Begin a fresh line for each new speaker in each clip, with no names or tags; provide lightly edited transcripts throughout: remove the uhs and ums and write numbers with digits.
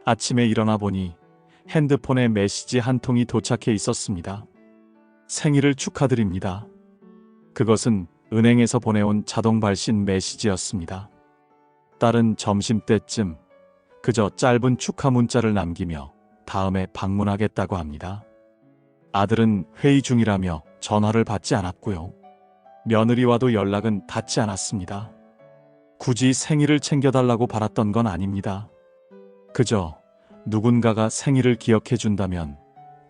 아침에 일어나 보니 핸드폰에 메시지 한 통이 도착해 있었습니다. 생일을 축하드립니다. 그것은 은행에서 보내온 자동 발신 메시지였습니다. 딸은 점심때쯤 그저 짧은 축하 문자를 남기며 다음에 방문하겠다고 합니다. 아들은 회의 중이라며 전화를 받지 않았고요. 며느리와도 연락은 닿지 않았습니다. 굳이 생일을 챙겨달라고 바랐던 건 아닙니다. 그저 누군가가 생일을 기억해 준다면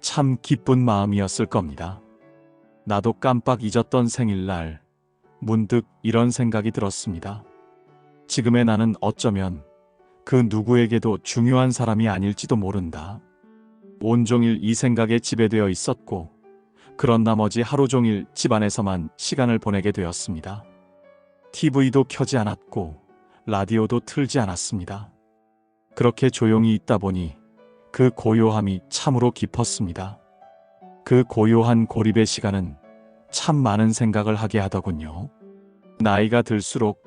참 기쁜 마음이었을 겁니다. 나도 깜빡 잊었던 생일날 문득 이런 생각이 들었습니다. 지금의 나는 어쩌면 그 누구에게도 중요한 사람이 아닐지도 모른다. 온종일 이 생각에 지배되어 있었고 그런 나머지 하루 종일 집안에서만 시간을 보내게 되었습니다. TV도 켜지 않았고 라디오도 틀지 않았습니다. 그렇게 조용히 있다 보니 그 고요함이 참으로 깊었습니다. 그 고요한 고립의 시간은 참 많은 생각을 하게 하더군요. 나이가 들수록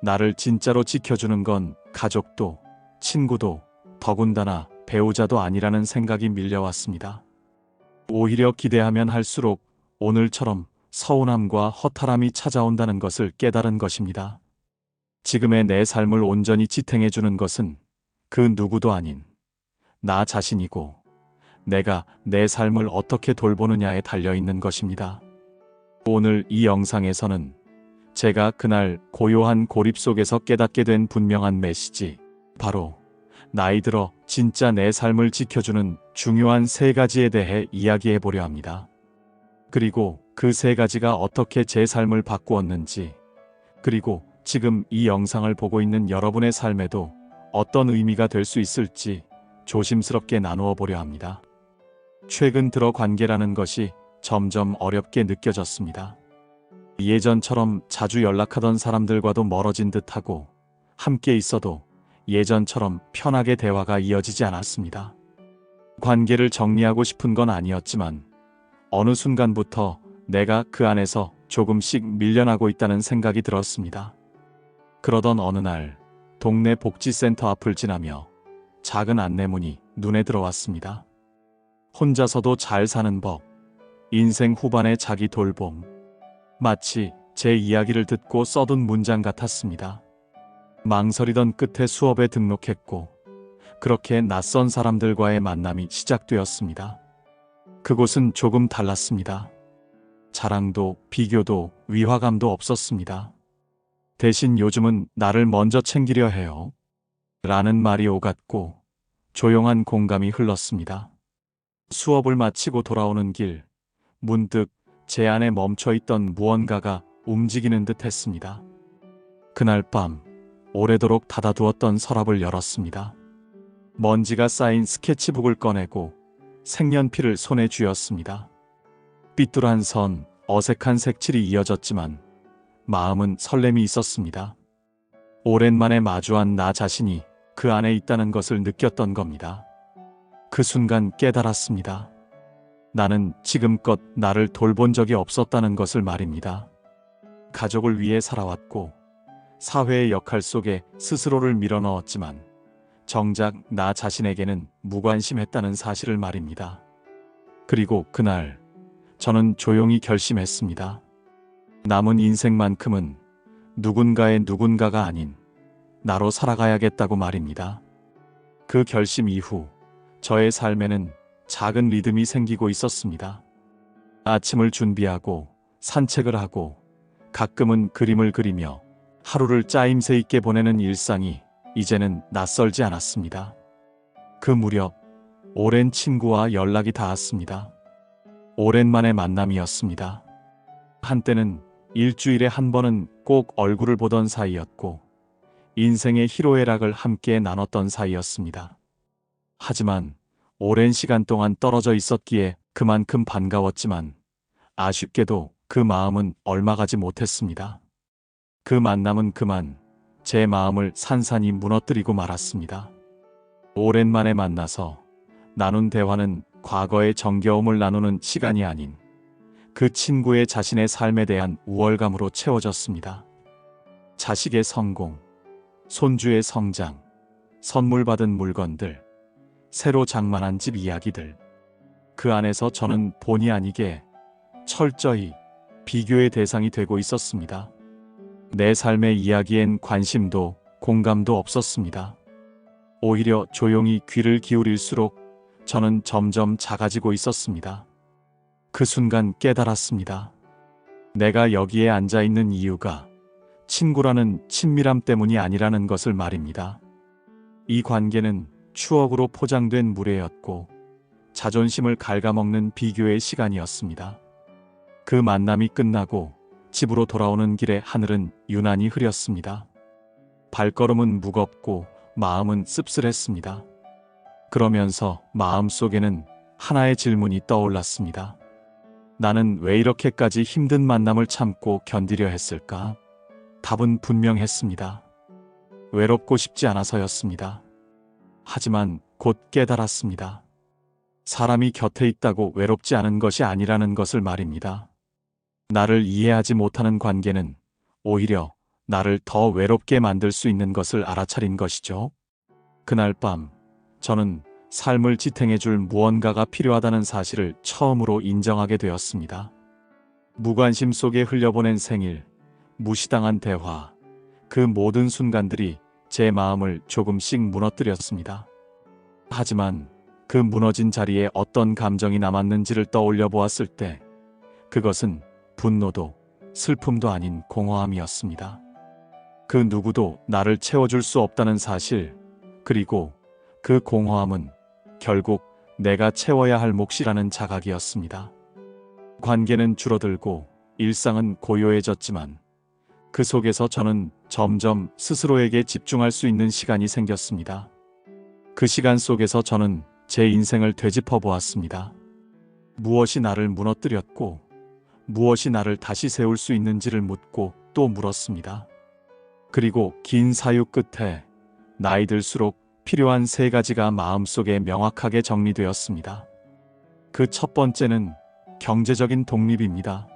나를 진짜로 지켜주는 건 가족도 친구도 더군다나 배우자도 아니라는 생각이 밀려왔습니다. 오히려 기대하면 할수록 오늘처럼 서운함과 허탈함이 찾아온다는 것을 깨달은 것입니다. 지금의 내 삶을 온전히 지탱해주는 것은 그 누구도 아닌 나 자신이고 내가 내 삶을 어떻게 돌보느냐에 달려있는 것입니다. 오늘 이 영상에서는 제가 그날 고요한 고립 속에서 깨닫게 된 분명한 메시지, 바로 나이 들어 진짜 내 삶을 지켜주는 중요한 3가지에 대해 이야기해 보려 합니다. 그리고 그 3가지가 어떻게 제 삶을 바꾸었는지, 그리고 지금 이 영상을 보고 있는 여러분의 삶에도 어떤 의미가 될 수 있을지 조심스럽게 나누어 보려 합니다. 최근 들어 관계라는 것이 점점 어렵게 느껴졌습니다. 예전처럼 자주 연락하던 사람들과도 멀어진 듯하고 함께 있어도 예전처럼 편하게 대화가 이어지지 않았습니다. 관계를 정리하고 싶은 건 아니었지만 어느 순간부터 내가 그 안에서 조금씩 밀려나고 있다는 생각이 들었습니다. 그러던 어느 날 동네 복지센터 앞을 지나며 작은 안내문이 눈에 들어왔습니다. 혼자서도 잘 사는 법, 인생 후반의 자기 돌봄. 마치 제 이야기를 듣고 써둔 문장 같았습니다. 망설이던 끝에 수업에 등록했고 그렇게 낯선 사람들과의 만남이 시작되었습니다. 그곳은 조금 달랐습니다. 자랑도 비교도 위화감도 없었습니다. 대신 요즘은 나를 먼저 챙기려 해요. 라는 말이 오갔고 조용한 공감이 흘렀습니다. 수업을 마치고 돌아오는 길, 문득 제 안에 멈춰있던 무언가가 움직이는 듯 했습니다. 그날 밤 오래도록 닫아두었던 서랍을 열었습니다. 먼지가 쌓인 스케치북을 꺼내고 색연필을 손에 쥐었습니다. 삐뚤한 선, 어색한 색칠이 이어졌지만 마음은 설렘이 있었습니다. 오랜만에 마주한 나 자신이 그 안에 있다는 것을 느꼈던 겁니다. 그 순간 깨달았습니다. 나는 지금껏 나를 돌본 적이 없었다는 것을 말입니다. 가족을 위해 살아왔고 사회의 역할 속에 스스로를 밀어넣었지만 정작 나 자신에게는 무관심했다는 사실을 말입니다. 그리고 그날 저는 조용히 결심했습니다. 남은 인생만큼은 누군가의 누군가가 아닌 나로 살아가야겠다고 말입니다. 그 결심 이후 저의 삶에는 작은 리듬이 생기고 있었습니다. 아침을 준비하고 산책을 하고 가끔은 그림을 그리며 하루를 짜임새 있게 보내는 일상이 이제는 낯설지 않았습니다. 그 무렵 오랜 친구와 연락이 닿았습니다. 오랜만의 만남이었습니다. 한때는 일주일에 한 번은 꼭 얼굴을 보던 사이였고 인생의 희로애락을 함께 나눴던 사이였습니다. 하지만 오랜 시간 동안 떨어져 있었기에 그만큼 반가웠지만 아쉽게도 그 마음은 얼마 가지 못했습니다. 그 만남은 그만 제 마음을 산산이 무너뜨리고 말았습니다. 오랜만에 만나서 나눈 대화는 과거의 정겨움을 나누는 시간이 아닌 그 친구의 자신의 삶에 대한 우월감으로 채워졌습니다. 자식의 성공, 손주의 성장, 선물 받은 물건들, 새로 장만한 집 이야기들. 그 안에서 저는 본의 아니게 철저히 비교의 대상이 되고 있었습니다. 내 삶의 이야기엔 관심도 공감도 없었습니다. 오히려 조용히 귀를 기울일수록 저는 점점 작아지고 있었습니다. 그 순간 깨달았습니다. 내가 여기에 앉아 있는 이유가 친구라는 친밀함 때문이 아니라는 것을 말입니다. 이 관계는 추억으로 포장된 물회였고 자존심을 갉아먹는 비교의 시간이었습니다. 그 만남이 끝나고 집으로 돌아오는 길에 하늘은 유난히 흐렸습니다. 발걸음은 무겁고 마음은 씁쓸했습니다. 그러면서 마음속에는 하나의 질문이 떠올랐습니다. 나는 왜 이렇게까지 힘든 만남을 참고 견디려 했을까? 답은 분명했습니다. 외롭고 싶지 않아서였습니다. 하지만 곧 깨달았습니다. 사람이 곁에 있다고 외롭지 않은 것이 아니라는 것을 말입니다. 나를 이해하지 못하는 관계는 오히려 나를 더 외롭게 만들 수 있는 것을 알아차린 것이죠. 그날 밤 저는 삶을 지탱해줄 무언가가 필요하다는 사실을 처음으로 인정하게 되었습니다. 무관심 속에 흘려보낸 생일, 무시당한 대화, 그 모든 순간들이 제 마음을 조금씩 무너뜨렸습니다. 하지만 그 무너진 자리에 어떤 감정이 남았는지를 떠올려 보았을 때 그것은 분노도 슬픔도 아닌 공허함이었습니다. 그 누구도 나를 채워줄 수 없다는 사실, 그리고 그 공허함은 결국 내가 채워야 할 몫이라는 자각이었습니다. 관계는 줄어들고 일상은 고요해졌지만 그 속에서 저는 점점 스스로에게 집중할 수 있는 시간이 생겼습니다. 그 시간 속에서 저는 제 인생을 되짚어 보았습니다. 무엇이 나를 무너뜨렸고 무엇이 나를 다시 세울 수 있는지를 묻고 또 물었습니다. 그리고 긴 사유 끝에 나이 들수록 필요한 세 가지가 마음속에 명확하게 정리되었습니다. 그 첫 번째는 경제적인 독립입니다.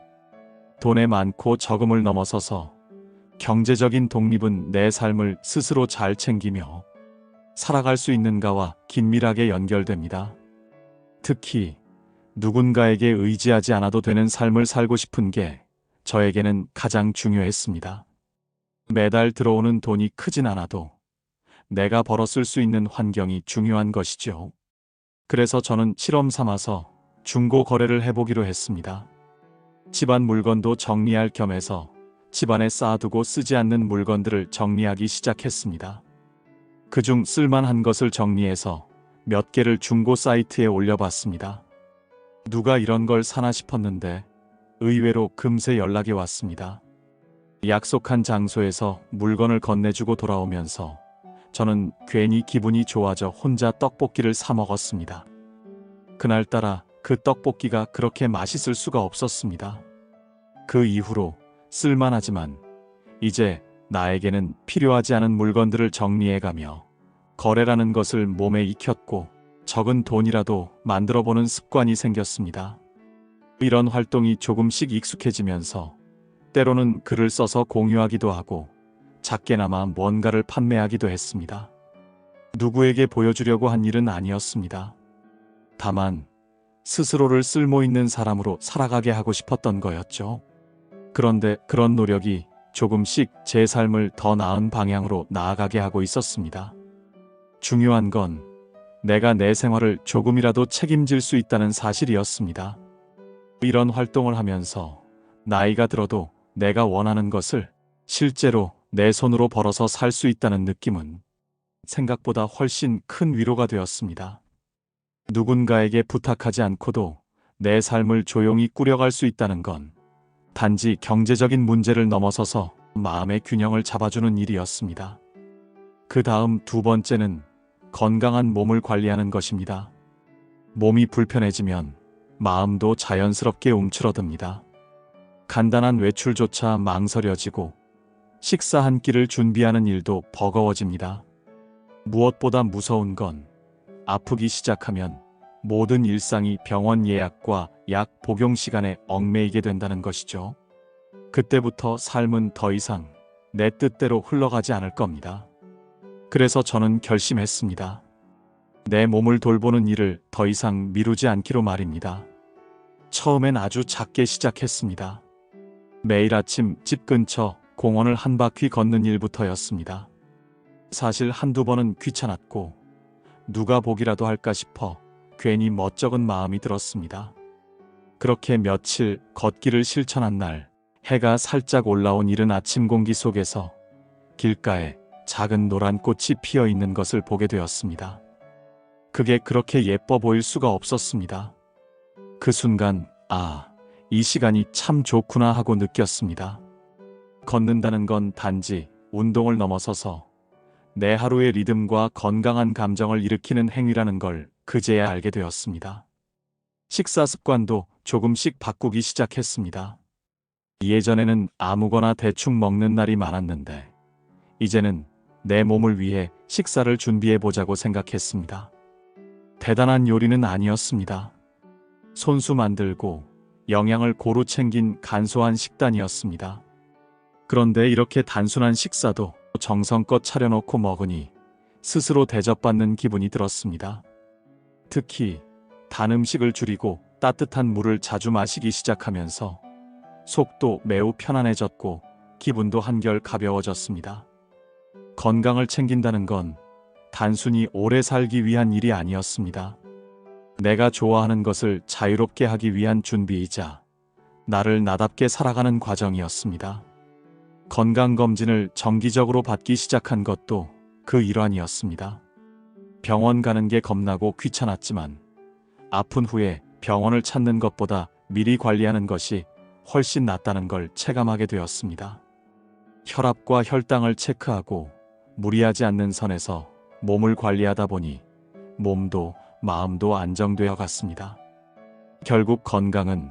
돈에 많고 적음을 넘어서서 경제적인 독립은 내 삶을 스스로 잘 챙기며 살아갈 수 있는가와 긴밀하게 연결됩니다. 특히 누군가에게 의지하지 않아도 되는 삶을 살고 싶은 게 저에게는 가장 중요했습니다. 매달 들어오는 돈이 크진 않아도 내가 벌었을 수 있는 환경이 중요한 것이죠. 그래서 저는 실험 삼아서 중고 거래를 해보기로 했습니다. 집안 물건도 정리할 겸해서 집안에 쌓아두고 쓰지 않는 물건들을 정리하기 시작했습니다. 그중 쓸만한 것을 정리해서 몇 개를 중고 사이트에 올려봤습니다. 누가 이런 걸 사나 싶었는데 의외로 금세 연락이 왔습니다. 약속한 장소에서 물건을 건네주고 돌아오면서 저는 괜히 기분이 좋아져 혼자 떡볶이를 사 먹었습니다. 그날따라 그 떡볶이가 그렇게 맛있을 수가 없었습니다. 그 이후로 쓸만하지만 이제 나에게는 필요하지 않은 물건들을 정리해가며 거래라는 것을 몸에 익혔고 적은 돈이라도 만들어보는 습관이 생겼습니다. 이런 활동이 조금씩 익숙해지면서 때로는 글을 써서 공유하기도 하고 작게나마 뭔가를 판매하기도 했습니다. 누구에게 보여주려고 한 일은 아니었습니다. 다만 스스로를 쓸모있는 사람으로 살아가게 하고 싶었던 거였죠. 그런데 그런 노력이 조금씩 제 삶을 더 나은 방향으로 나아가게 하고 있었습니다. 중요한 건 내가 내 생활을 조금이라도 책임질 수 있다는 사실이었습니다. 이런 활동을 하면서 나이가 들어도 내가 원하는 것을 실제로 내 손으로 벌어서 살 수 있다는 느낌은 생각보다 훨씬 큰 위로가 되었습니다. 누군가에게 부탁하지 않고도 내 삶을 조용히 꾸려갈 수 있다는 건 단지 경제적인 문제를 넘어서서 마음의 균형을 잡아주는 일이었습니다. 그 다음 두 번째는 건강한 몸을 관리하는 것입니다. 몸이 불편해지면 마음도 자연스럽게 움츠러듭니다. 간단한 외출조차 망설여지고 식사 한 끼를 준비하는 일도 버거워집니다. 무엇보다 무서운 건 아프기 시작하면 모든 일상이 병원 예약과 약 복용 시간에 얽매이게 된다는 것이죠. 그때부터 삶은 더 이상 내 뜻대로 흘러가지 않을 겁니다. 그래서 저는 결심했습니다. 내 몸을 돌보는 일을 더 이상 미루지 않기로 말입니다. 처음엔 아주 작게 시작했습니다. 매일 아침 집 근처 공원을 한 바퀴 걷는 일부터였습니다. 사실 한두 번은 귀찮았고 누가 보기라도 할까 싶어 괜히 멋쩍은 마음이 들었습니다. 그렇게 며칠 걷기를 실천한 날, 해가 살짝 올라온 이른 아침 공기 속에서 길가에 작은 노란 꽃이 피어 있는 것을 보게 되었습니다. 그게 그렇게 예뻐 보일 수가 없었습니다. 그 순간, 이 시간이 참 좋구나 하고 느꼈습니다. 걷는다는 건 단지 운동을 넘어서서 내 하루의 리듬과 건강한 감정을 일으키는 행위라는 걸 그제야 알게 되었습니다. 식사 습관도 조금씩 바꾸기 시작했습니다. 예전에는 아무거나 대충 먹는 날이 많았는데, 이제는 내 몸을 위해 식사를 준비해 보자고 생각했습니다. 대단한 요리는 아니었습니다. 손수 만들고 영양을 고루 챙긴 간소한 식단이었습니다. 그런데 이렇게 단순한 식사도 정성껏 차려놓고 먹으니 스스로 대접받는 기분이 들었습니다. 특히 단 음식을 줄이고 따뜻한 물을 자주 마시기 시작하면서 속도 매우 편안해졌고 기분도 한결 가벼워졌습니다. 건강을 챙긴다는 건 단순히 오래 살기 위한 일이 아니었습니다. 내가 좋아하는 것을 자유롭게 하기 위한 준비이자 나를 나답게 살아가는 과정이었습니다. 건강검진을 정기적으로 받기 시작한 것도 그 일환이었습니다. 병원 가는 게 겁나고 귀찮았지만 아픈 후에 병원을 찾는 것보다 미리 관리하는 것이 훨씬 낫다는 걸 체감하게 되었습니다. 혈압과 혈당을 체크하고 무리하지 않는 선에서 몸을 관리하다 보니 몸도 마음도 안정되어 갔습니다. 결국 건강은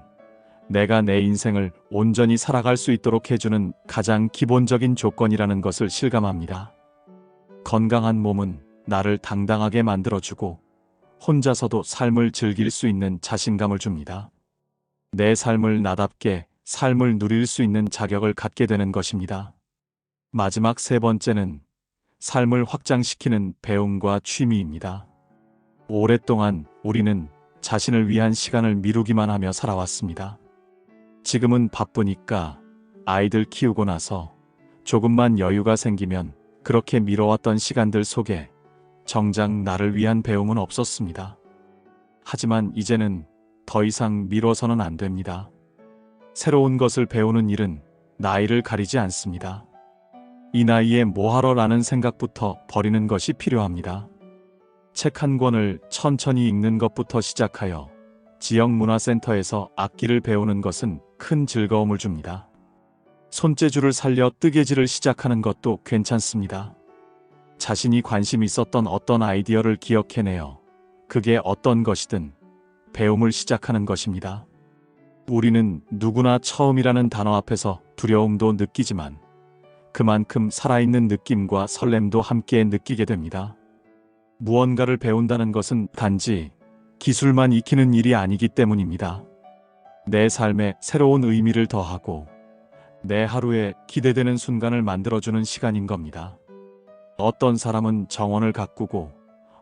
내가 내 인생을 온전히 살아갈 수 있도록 해주는 가장 기본적인 조건이라는 것을 실감합니다. 건강한 몸은 나를 당당하게 만들어주고 혼자서도 삶을 즐길 수 있는 자신감을 줍니다. 내 삶을 나답게 삶을 누릴 수 있는 자격을 갖게 되는 것입니다. 마지막 세 번째는 삶을 확장시키는 배움과 취미입니다. 오랫동안 우리는 자신을 위한 시간을 미루기만 하며 살아왔습니다. 지금은 바쁘니까 아이들 키우고 나서 조금만 여유가 생기면 그렇게 미뤄왔던 시간들 속에 정작 나를 위한 배움은 없었습니다. 하지만 이제는 더 이상 미뤄서는 안 됩니다. 새로운 것을 배우는 일은 나이를 가리지 않습니다. 이 나이에 뭐하러라는 생각부터 버리는 것이 필요합니다. 책 한 권을 천천히 읽는 것부터 시작하여 지역 문화센터에서 악기를 배우는 것은 큰 즐거움을 줍니다. 손재주를 살려 뜨개질을 시작하는 것도 괜찮습니다. 자신이 관심 있었던 어떤 아이디어를 기억해내어 그게 어떤 것이든 배움을 시작하는 것입니다. 우리는 누구나 처음이라는 단어 앞에서 두려움도 느끼지만 그만큼 살아있는 느낌과 설렘도 함께 느끼게 됩니다. 무언가를 배운다는 것은 단지 기술만 익히는 일이 아니기 때문입니다. 내 삶에 새로운 의미를 더하고 내 하루에 기대되는 순간을 만들어주는 시간인 겁니다. 어떤 사람은 정원을 가꾸고,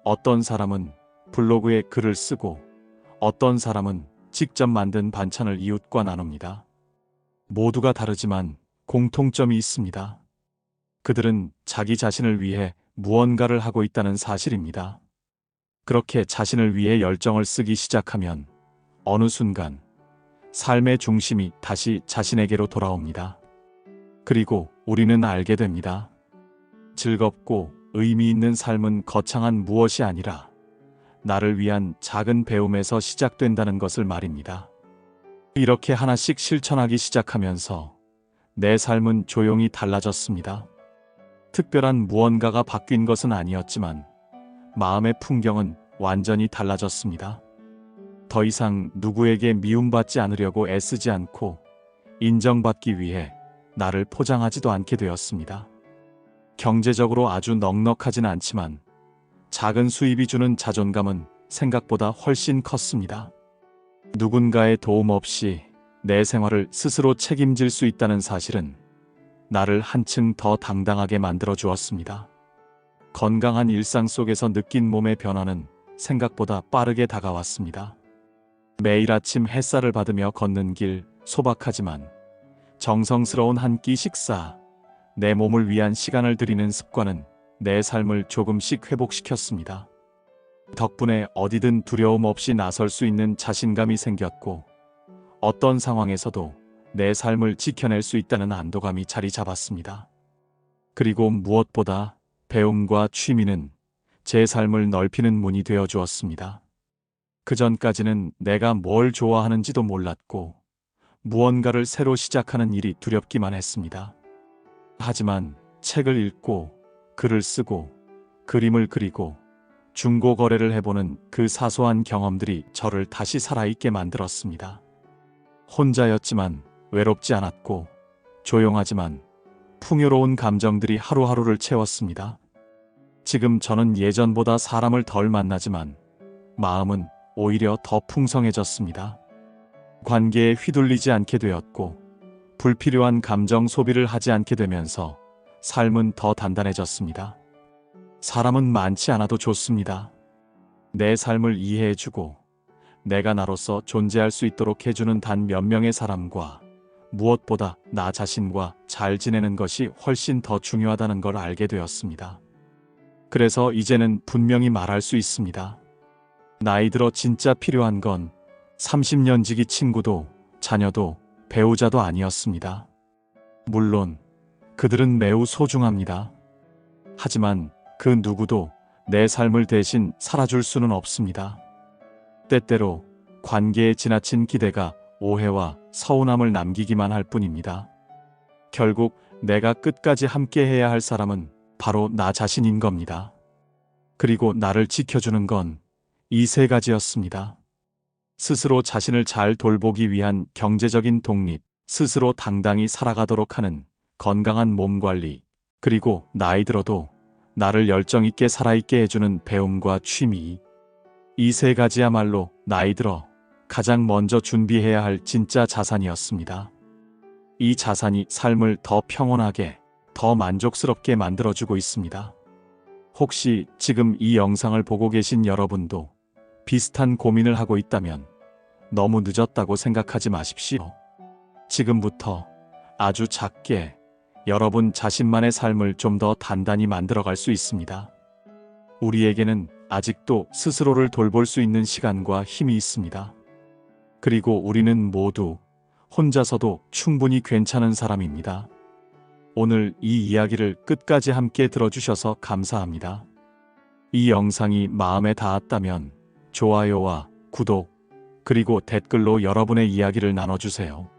어떤 사람은 블로그에 글을 쓰고, 어떤 사람은 직접 만든 반찬을 이웃과 나눕니다. 모두가 다르지만 공통점이 있습니다. 그들은 자기 자신을 위해 무언가를 하고 있다는 사실입니다. 그렇게 자신을 위해 열정을 쓰기 시작하면 어느 순간 삶의 중심이 다시 자신에게로 돌아옵니다. 그리고 우리는 알게 됩니다. 즐겁고 의미 있는 삶은 거창한 무엇이 아니라 나를 위한 작은 배움에서 시작된다는 것을 말입니다. 이렇게 하나씩 실천하기 시작하면서 내 삶은 조용히 달라졌습니다. 특별한 무언가가 바뀐 것은 아니었지만 마음의 풍경은 완전히 달라졌습니다. 더 이상 누구에게 미움받지 않으려고 애쓰지 않고 인정받기 위해 나를 포장하지도 않게 되었습니다. 경제적으로 아주 넉넉하진 않지만 작은 수입이 주는 자존감은 생각보다 훨씬 컸습니다. 누군가의 도움 없이 내 생활을 스스로 책임질 수 있다는 사실은 나를 한층 더 당당하게 만들어 주었습니다. 건강한 일상 속에서 느낀 몸의 변화는 생각보다 빠르게 다가왔습니다. 매일 아침 햇살을 받으며 걷는 길, 소박하지만 정성스러운 한 끼 식사, 내 몸을 위한 시간을 들이는 습관은 내 삶을 조금씩 회복시켰습니다. 덕분에 어디든 두려움 없이 나설 수 있는 자신감이 생겼고, 어떤 상황에서도 내 삶을 지켜낼 수 있다는 안도감이 자리 잡았습니다. 그리고 무엇보다 배움과 취미는 제 삶을 넓히는 문이 되어 주었습니다. 그 전까지는 내가 뭘 좋아하는지도 몰랐고, 무언가를 새로 시작하는 일이 두렵기만 했습니다. 하지만 책을 읽고, 글을 쓰고, 그림을 그리고, 중고 거래를 해보는 그 사소한 경험들이 저를 다시 살아있게 만들었습니다. 혼자였지만 외롭지 않았고, 조용하지만 풍요로운 감정들이 하루하루를 채웠습니다. 지금 저는 예전보다 사람을 덜 만나지만 마음은 오히려 더 풍성해졌습니다. 관계에 휘둘리지 않게 되었고, 불필요한 감정 소비를 하지 않게 되면서 삶은 더 단단해졌습니다. 사람은 많지 않아도 좋습니다. 내 삶을 이해해주고 내가 나로서 존재할 수 있도록 해주는 단 몇 명의 사람과, 무엇보다 나 자신과 잘 지내는 것이 훨씬 더 중요하다는 걸 알게 되었습니다. 그래서 이제는 분명히 말할 수 있습니다. 나이 들어 진짜 필요한 건 30년 지기 친구도, 자녀도, 배우자도 아니었습니다. 물론 그들은 매우 소중합니다. 하지만 그 누구도 내 삶을 대신 살아줄 수는 없습니다. 때때로 관계에 지나친 기대가 오해와 서운함을 남기기만 할 뿐입니다. 결국 내가 끝까지 함께 해야 할 사람은 바로 나 자신인 겁니다. 그리고 나를 지켜주는 건 이 세 가지였습니다. 스스로 자신을 잘 돌보기 위한 경제적인 독립, 스스로 당당히 살아가도록 하는 건강한 몸 관리, 그리고 나이 들어도 나를 열정 있게 살아있게 해주는 배움과 취미. 이 세 가지야말로 나이 들어 가장 먼저 준비해야 할 진짜 자산이었습니다. 이 자산이 삶을 더 평온하게, 더 만족스럽게 만들어주고 있습니다. 혹시 지금 이 영상을 보고 계신 여러분도 비슷한 고민을 하고 있다면 너무 늦었다고 생각하지 마십시오. 지금부터 아주 작게 여러분 자신만의 삶을 좀 더 단단히 만들어갈 수 있습니다. 우리에게는 아직도 스스로를 돌볼 수 있는 시간과 힘이 있습니다. 그리고 우리는 모두 혼자서도 충분히 괜찮은 사람입니다. 오늘 이 이야기를 끝까지 함께 들어주셔서 감사합니다. 이 영상이 마음에 닿았다면 좋아요와 구독, 그리고 댓글로 여러분의 이야기를 나눠주세요.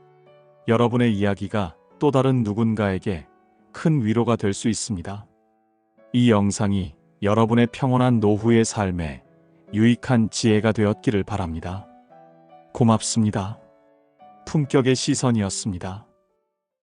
여러분의 이야기가 또 다른 누군가에게 큰 위로가 될 수 있습니다. 이 영상이 여러분의 평온한 노후의 삶에 유익한 지혜가 되었기를 바랍니다. 고맙습니다. 품격의 시선이었습니다.